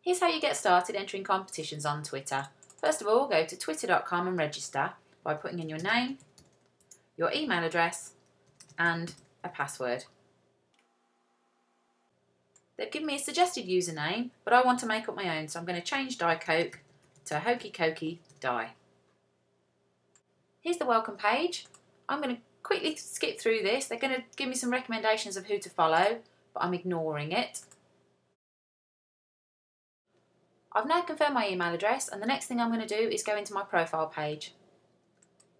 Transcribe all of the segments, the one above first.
Here's how you get started entering competitions on Twitter. First of all, go to twitter.com and register by putting in your name, your email address and a password. They've given me a suggested username, but I want to make up my own, so I'm going to change Die Coke to Hokey Cokey Die. Here's the welcome page. I'm going to quickly skip through this. They're going to give me some recommendations of who to follow, but I'm ignoring it. I've now confirmed my email address, and the next thing I'm going to do is go into my profile page.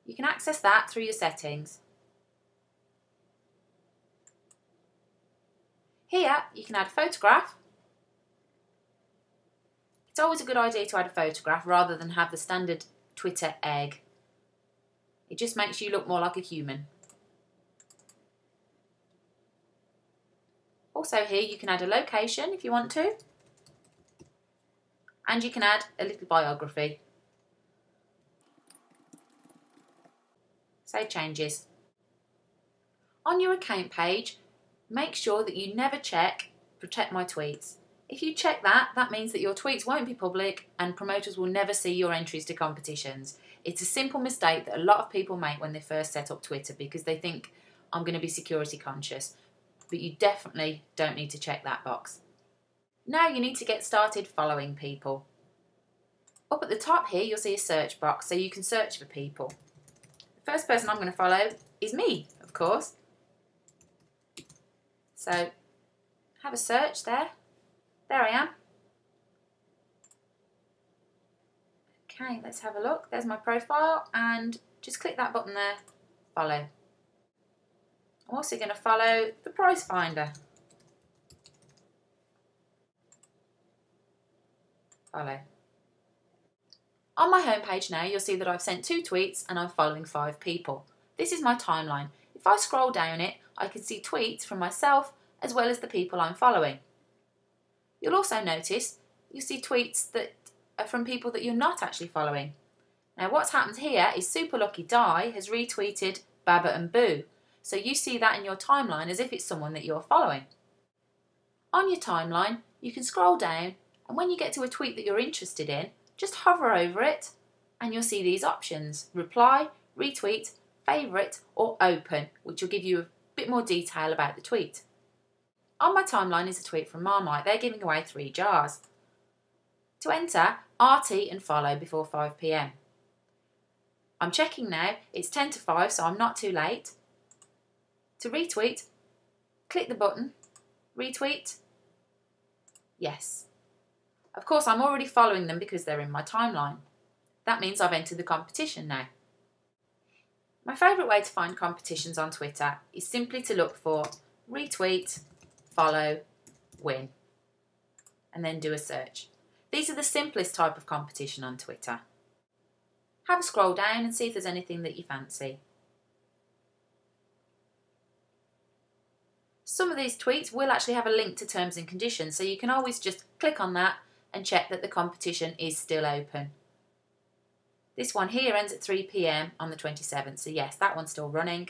You can access that through your settings. Here you can add a photograph. It's always a good idea to add a photograph rather than have the standard Twitter egg. It just makes you look more like a human. Also here you can add a location if you want to. And you can add a little biography. Save changes. On your account page, make sure that you never check Protect My Tweets. If you check that, that means that your tweets won't be public and promoters will never see your entries to competitions. It's a simple mistake that a lot of people make when they first set up Twitter because they think, I'm going to be security conscious. But you definitely don't need to check that box. Now you need to get started following people. Up at the top here, you'll see a search box so you can search for people. The first person I'm going to follow is me, of course. So, have a search there. There I am. Okay, let's have a look. There's my profile and just click that button there, follow. I'm also going to follow the prize finder. Follow. On my homepage now, you'll see that I've sent 2 tweets and I'm following 5 people. This is my timeline. If I scroll down it, I can see tweets from myself as well as the people I'm following. You'll also notice you see tweets that are from people that you're not actually following. Now what's happened here is Super Lucky Die has retweeted Baba and Boo. So you see that in your timeline as if it's someone that you're following. On your timeline, you can scroll down and when you get to a tweet that you're interested in, just hover over it and you'll see these options: reply, retweet, favourite or open, which will give you a bit more detail about the tweet. On my timeline is a tweet from Marmite. They're giving away 3 jars. To enter, RT and follow before 5 PM. I'm checking now, it's 10 to 5 so I'm not too late. To retweet, click the button, retweet, yes. Of course I'm already following them because they're in my timeline. That means I've entered the competition now. My favourite way to find competitions on Twitter is simply to look for retweet, follow, win, and then do a search. These are the simplest type of competition on Twitter. Have a scroll down and see if there's anything that you fancy. Some of these tweets will actually have a link to terms and conditions, so you can always just click on that and check that the competition is still open. This one here ends at 3 PM on the 27th, so yes, that one's still running.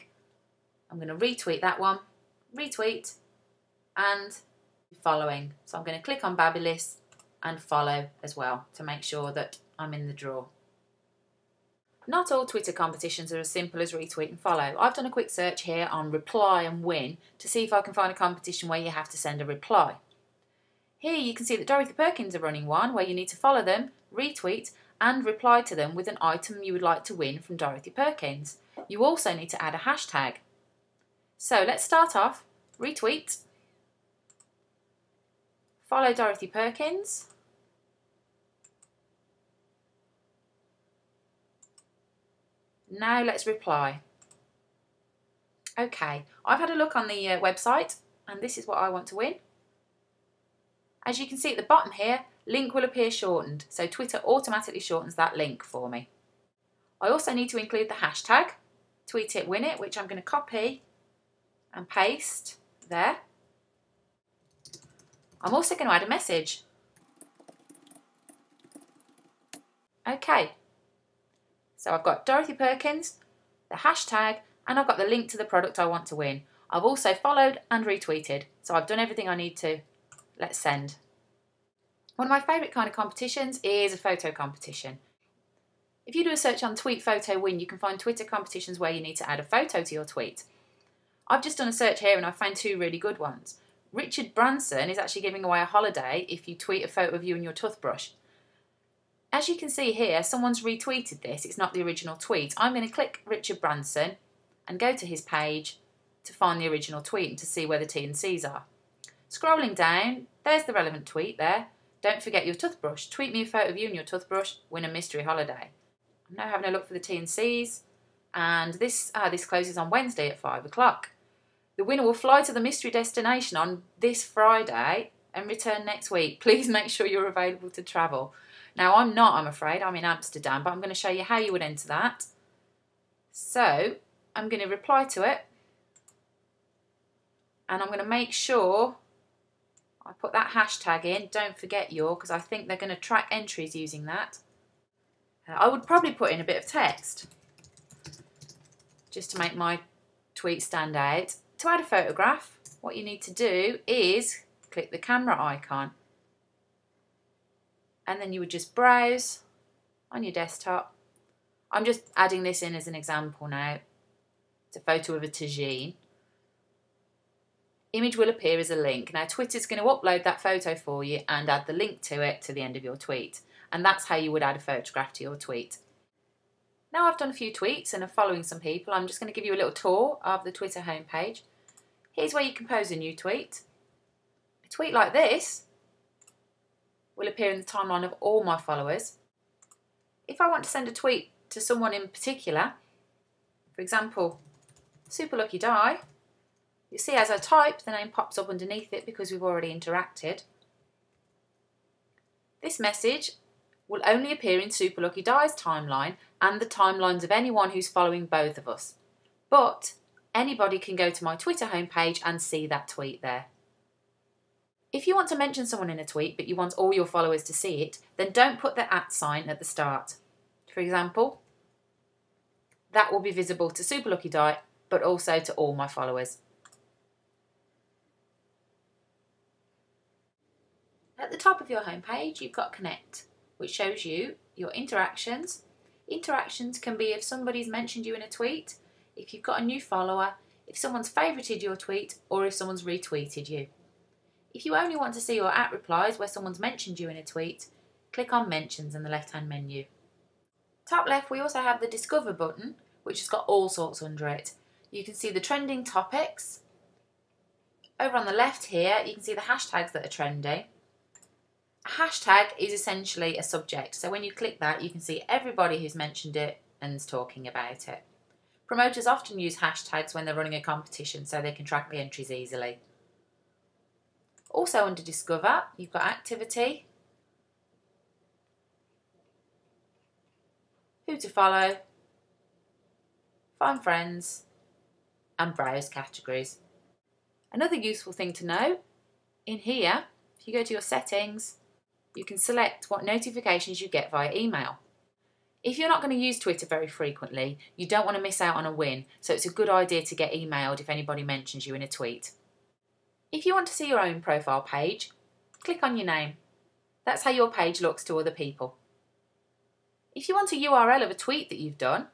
I'm going to retweet that one, retweet, and following. So I'm going to click on Babyless and follow as well to make sure that I'm in the draw. Not all Twitter competitions are as simple as retweet and follow. I've done a quick search here on reply and win to see if I can find a competition where you have to send a reply. Here you can see that Dorothy Perkins are running one where you need to follow them, retweet and reply to them with an item you would like to win from Dorothy Perkins. You also need to add a hashtag. So let's start off, retweet, follow Dorothy Perkins, now let's reply. Okay, I've had a look on the website and this is what I want to win. As you can see at the bottom here, link will appear shortened, so Twitter automatically shortens that link for me. I also need to include the hashtag, tweet it, win it, which I'm going to copy and paste there. I'm also going to add a message. Okay, so I've got Dorothy Perkins, the hashtag, and I've got the link to the product I want to win. I've also followed and retweeted, so I've done everything I need to. Let's send. One of my favourite kind of competitions is a photo competition. If you do a search on Tweet Photo Win, you can find Twitter competitions where you need to add a photo to your tweet. I've just done a search here and I've found 2 really good ones. Richard Branson is actually giving away a holiday if you tweet a photo of you and your toothbrush. As you can see here, someone's retweeted this. It's not the original tweet. I'm going to click Richard Branson and go to his page to find the original tweet and to see where the T&Cs are. Scrolling down, there's the relevant tweet there. Don't forget your toothbrush. Tweet me a photo of you and your toothbrush. Win a mystery holiday. I'm now having a look for the T&Cs, and this closes on Wednesday at 5 o'clock. The winner will fly to the mystery destination on this Friday and return next week. Please make sure you're available to travel. Now, I'm not, I'm afraid. I'm in Amsterdam, but I'm going to show you how you would enter that. So, I'm going to reply to it, and I'm going to make sure I put that hashtag in, don't forget your, because I think they're going to track entries using that. I would probably put in a bit of text just to make my tweet stand out. To add a photograph, what you need to do is click the camera icon, and then you would just browse on your desktop. I'm just adding this in as an example now. It's a photo of a tagine. Image will appear as a link. Now Twitter's going to upload that photo for you and add the link to it to the end of your tweet. And that's how you would add a photograph to your tweet. Now I've done a few tweets and are following some people, I'm just going to give you a little tour of the Twitter homepage. Here's where you can pose a new tweet. A tweet like this will appear in the timeline of all my followers. If I want to send a tweet to someone in particular, for example, Super Lucky Die, you see as I type, the name pops up underneath it because we've already interacted. This message will only appear in Super Lucky Die's timeline and the timelines of anyone who's following both of us. But anybody can go to my Twitter homepage and see that tweet there. If you want to mention someone in a tweet but you want all your followers to see it, then don't put the @ sign at the start. For example, that will be visible to Super Lucky Die but also to all my followers. At the top of your homepage, you've got Connect, which shows you your interactions. Interactions can be if somebody's mentioned you in a tweet, if you've got a new follower, if someone's favourited your tweet, or if someone's retweeted you. If you only want to see your @ replies where someone's mentioned you in a tweet, click on Mentions in the left-hand menu. Top left, we also have the Discover button, which has got all sorts under it. You can see the trending topics. Over on the left here, you can see the hashtags that are trending. A hashtag is essentially a subject, so when you click that you can see everybody who's mentioned it and is talking about it. Promoters often use hashtags when they're running a competition so they can track the entries easily. Also under Discover, you've got Activity, Who to Follow, Find Friends, and Browse Categories. Another useful thing to know, in here, if you go to your settings, you can select what notifications you get via email. If you're not going to use Twitter very frequently, you don't want to miss out on a win, so it's a good idea to get emailed if anybody mentions you in a tweet. If you want to see your own profile page, click on your name. That's how your page looks to other people. If you want a URL of a tweet that you've done,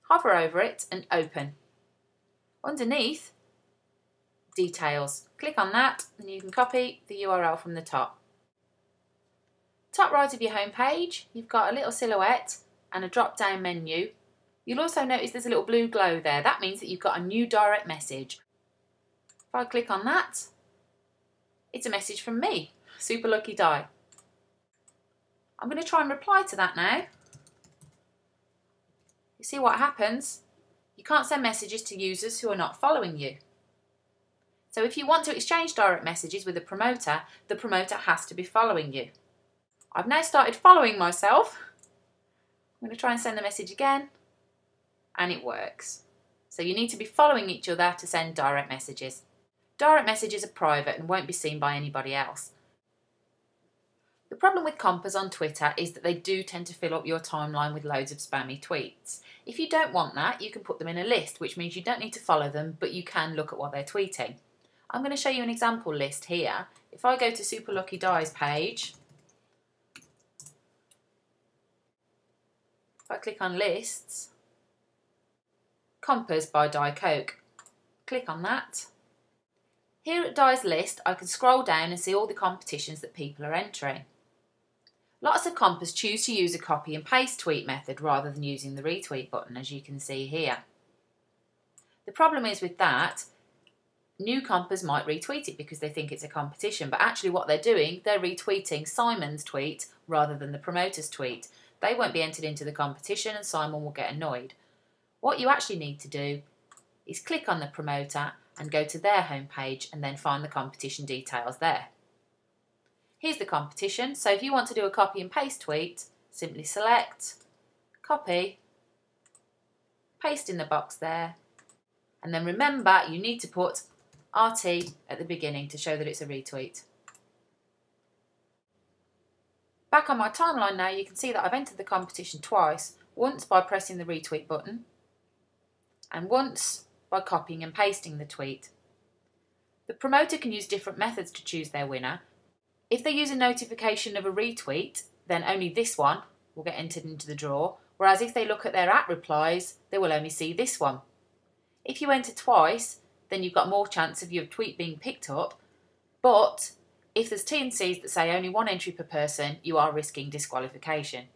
hover over it and open. Underneath, Details. Click on that and you can copy the URL from the top. Top right of your home page, you've got a little silhouette and a drop-down menu. You'll also notice there's a little blue glow there. That means that you've got a new direct message. If I click on that, it's a message from me, Super Lucky Die. I'm going to try and reply to that now. You see what happens? You can't send messages to users who are not following you. So if you want to exchange direct messages with the promoter has to be following you. I've now started following myself. I'm going to try and send the message again, and it works. So you need to be following each other to send direct messages. Direct messages are private and won't be seen by anybody else. The problem with compers on Twitter is that they do tend to fill up your timeline with loads of spammy tweets. If you don't want that, you can put them in a list, which means you don't need to follow them, but you can look at what they're tweeting. I'm going to show you an example list here. If I go to Super Lucky Die's page, I click on lists, Compers by Diet Coke, click on that. Here at Di's list, I can scroll down and see all the competitions that people are entering. Lots of compers choose to use a copy and paste tweet method rather than using the retweet button, as you can see here. The problem is with that, new compers might retweet it because they think it's a competition, but actually what they're doing, they're retweeting Simon's tweet rather than the promoter's tweet. They won't be entered into the competition and Simon will get annoyed. What you actually need to do is click on the promoter and go to their homepage and then find the competition details there. Here's the competition, so if you want to do a copy and paste tweet, simply select, copy, paste in the box there, and then remember you need to put RT at the beginning to show that it's a retweet. Back on my timeline now, you can see that I've entered the competition twice, once by pressing the retweet button and once by copying and pasting the tweet. The promoter can use different methods to choose their winner. If they use a notification of a retweet, then only this one will get entered into the draw, whereas if they look at their @replies, they will only see this one. If you enter twice, then you've got more chance of your tweet being picked up, but if there's T&Cs that say only one entry per person, you are risking disqualification.